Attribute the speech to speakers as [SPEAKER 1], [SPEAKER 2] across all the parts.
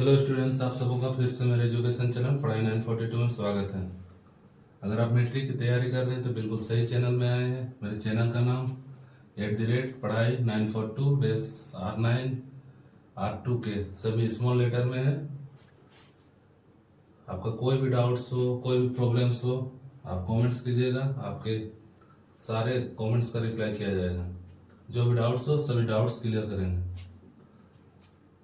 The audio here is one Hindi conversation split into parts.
[SPEAKER 1] हेलो स्टूडेंट्स, आप सबों का फिर से मेरे एजुकेशन चैनल पढ़ाई 942 में स्वागत है। अगर आप मैट्रिक की तैयारी कर रहे हैं तो बिल्कुल सही चैनल में आए हैं। मेरे चैनल का नाम @पढ़ाई 942 बेस R9 R2 के सभी स्मॉल लेटर में है। आपका कोई भी डाउट्स हो, कोई भी प्रॉब्लम्स हो, आप कमेंट्स कीजिएगा। आपके सारे कमेंट्स का रिप्लाई किया जाएगा। जो भी डाउट्स हो सभी डाउट्स क्लियर करेंगे।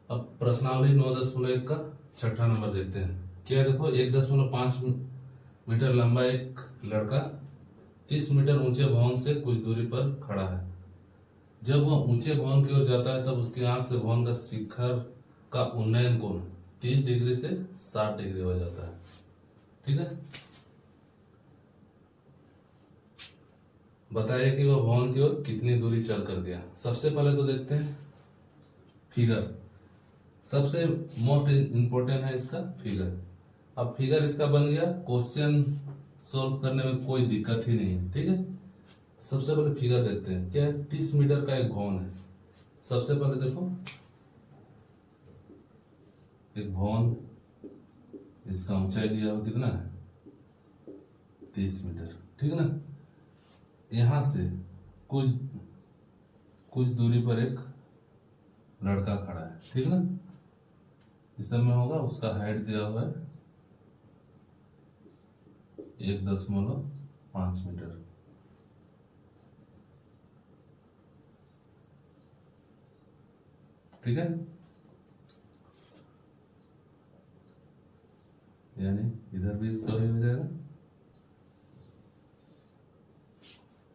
[SPEAKER 1] अब प्रश्नावली 9.1 का छठा नंबर देखते हैं। क्या देखो, 1.5 मीटर लंबा एक लड़का 30 मीटर ऊंचे भवन से कुछ दूरी पर खड़ा है। जब वह ऊंचे भवन की ओर जाता है तब उसकी आंख से भवन का शिखर का उन्नयन कोण 30 डिग्री से 60 डिग्री हो जाता है। ठीक है, बताइए कि वह भवन की ओर कितनी दूरी चल कर गया। सबसे पहले तो देखते हैं फिगर। सबसे मोस्ट इंपोर्टेंट है इसका फिगर। अब फिगर इसका बन गया, क्वेश्चन सॉल्व करने में कोई दिक्कत ही नहीं है। ठीक है, सबसे पहले फिगर देखते हैं। क्या है, 30 मीटर का एक भवन है। सबसे पहले देखो, एक भवन, इसका ऊंचाई दिया हुआ कितना है, 30 मीटर। ठीक है ना, यहां से कुछ दूरी पर एक लड़का खड़ा है। ठीक है ना, इस समय होगा, उसका हाइट दिया हुआ है 1.5 मीटर। ठीक है, यानी इधर भी इसका भी हो जाएगा।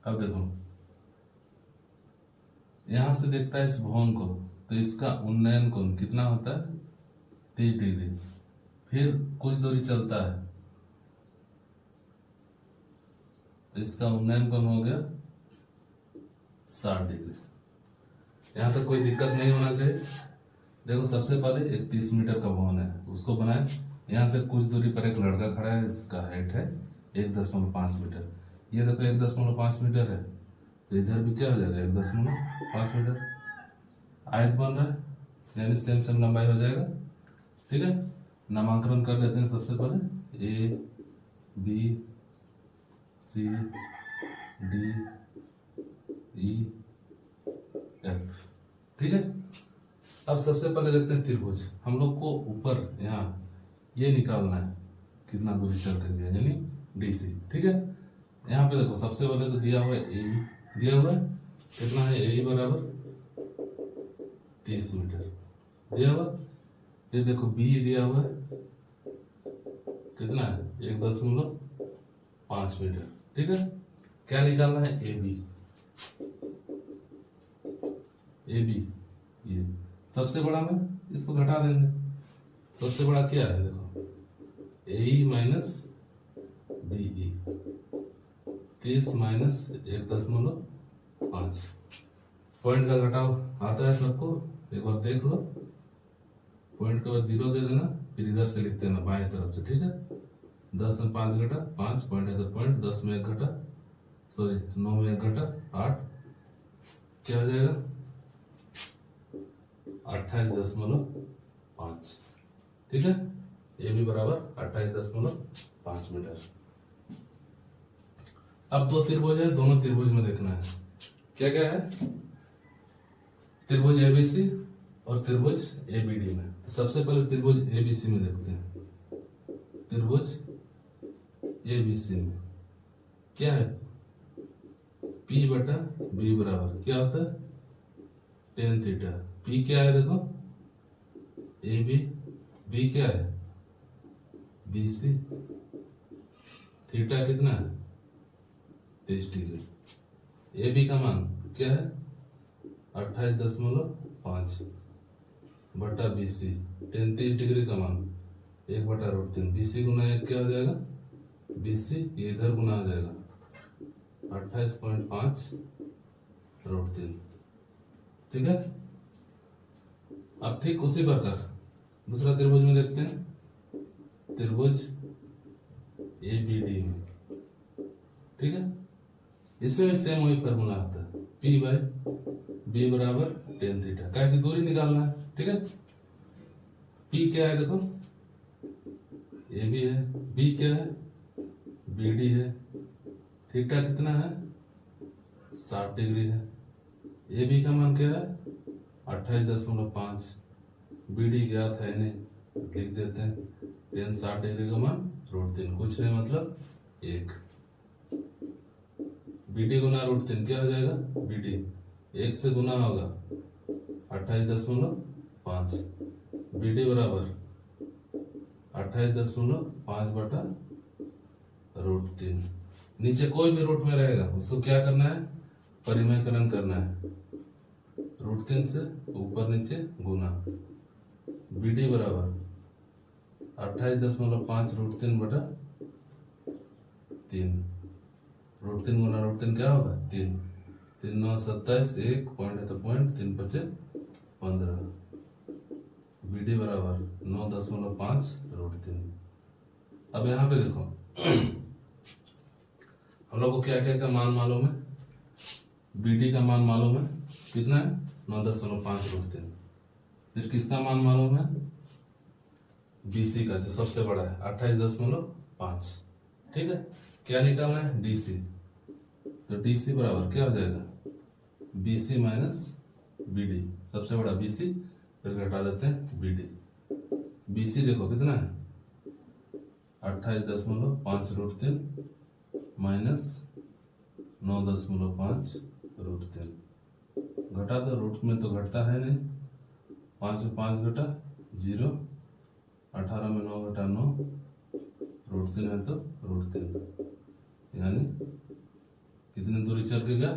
[SPEAKER 1] अब देखो, यहां से देखता है इस भवन को, तो इसका उन्नयन कोण कितना होता है, 30 डिग्री। फिर कुछ दूरी चलता है तो इसका उन्नयन कोण हो गया 60 डिग्री। यहां तक कोई दिक्कत नहीं होना चाहिए। देखो, सबसे पहले एक 30 मीटर का भवन है, उसको बनाए। यहां से कुछ दूरी पर एक लड़का खड़ा है, इसका हाइट है 1.5 मीटर। ये देखो 1.5 मीटर है, तो इधर भी क्या हो जाएगा, 1.5 मीटर। आयत बन रहा है, यानी सेम सेम लंबाई हो जाएगा। ठीक है, नामांकन कर लेते हैं। सबसे पहले A B C D E F। ठीक है, अब सबसे पहले देखते हैं त्रिभुज। हम लोग को ऊपर यहाँ ये निकालना है कितना दूरी चल कर गया, यानी DC। ठीक है, यहाँ पे देखो, सबसे पहले तो दिया हुआ है AE, दिया हुआ है कितना है, AE बराबर 30 मीटर दिया हुआ। ये देखो B दिया हुआ है कितना है, 1.5 मीटर। ठीक है, क्या निकालना है, AB। ये सबसे बड़ा में इसको घटा देंगे। सबसे बड़ा क्या है, देखो AE minus BE, 30 minus 1.5। Point का घटाव आता है सबको, एक बार देख लो। पॉइंट के बाद 0 दे देना, फिर इधर से लिखते हैं बाएं तरफ से। ठीक है, 10 में 5 घटा, 5 पॉइंट है तो पॉइंट, 10 में 1 घटा, सॉरी 9 में 1 घटा 8, क्या हो जाएगा 28.5। ठीक है, ये भी बराबर 28.5 मीटर। अब दो त्रिभुज है, दोनों त्रिभुज में देखना है क्या क्या है, त्रिभुज ABC और त्रिभुज ABD में। तो सबसे पहले त्रिभुज ABC में देखते हैं। त्रिभुज ABC में क्या है, P बटा B बराबर क्या होता है, tan थीटा। P क्या है, देखो AB, B क्या है, BC, थीटा कितना है 30 डिग्री। AB का मान क्या है 28.5 बटा BC, 33 डिग्री का मान 1/√3। BC गुना 1 क्या हो जाएगा, BC ये इधर गुना हो जाएगा 28.5√3। ठीक है, अब ठीक उसी प्रकार दूसरा त्रिभुज में देखते हैं, त्रिभुज ABD में। ठीक है, इसमें सेम वही फॉर्मूला आता है, P/B बराबर tan थीटा। क्या की दूरी निकालना है। ठीक है, पी क्या है देखो, ए बी है, बी क्या है, बी डी है, थीटा कितना है 60 डिग्री है, ए बी का मान क्या है 28.5, बी डी ज्ञात है नहीं, लिख देते हैं टेन 60 डिग्री का मान √3, कुछ नहीं मतलब 1, बी डी गुना √3 क्या हो जाएगा, बी डी 1 से गुना होगा 28.5, बी डी बराबर 28.5 बटा √3, नीचे कोई भी रूट में रहेगा उसको क्या करना है, परिमेयकरण करना है, √3 से ऊपर नीचे गुना, बी डी बराबर 28.5 √3 बटा 3, √3 गुना √3 क्या होगा 3, 3 9 27, 1 पॉइंट है तो पॉइंट, 3 5 15, बी डी बराबर 9.5 √3। अब यहाँ पे देखो हम लोग को क्या क्या का मान मालूम है, बी डी का मान मालूम है कितना है 9.5 √3, फिर किसका मान मालूम है, बीसी का जो सबसे बड़ा है 28.5, ठीक है, क्या निकालना है डीसी, तो डीसी बराबर क्या हो जाएगा, बीसी माइनस बीडी, सबसे बड़ा बीसी, फिर घटा देते हैं बीडी, बीसी देखो कितना है 28.5 √3 माइनस 9.5 √3, घटा दो, रूट में तो घटता है नहीं, 5 में 5 घटा 0, 18 में 9 घटा 9, √3 है तो √3, यानी कितनी दूरी चल के गया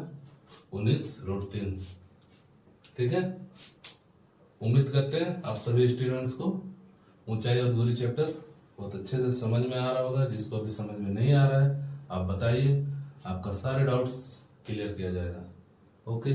[SPEAKER 1] 19 √3, ठीक है। उम्मीद करते हैं आप सभी स्टूडेंट्स को ऊंचाई और दूरी चैप्टर बहुत अच्छे से समझ में आ रहा होगा, जिसको भी समझ में नहीं आ रहा है आप बताइए, आपका सारे डाउट्स क्लियर किया जाएगा। ओके।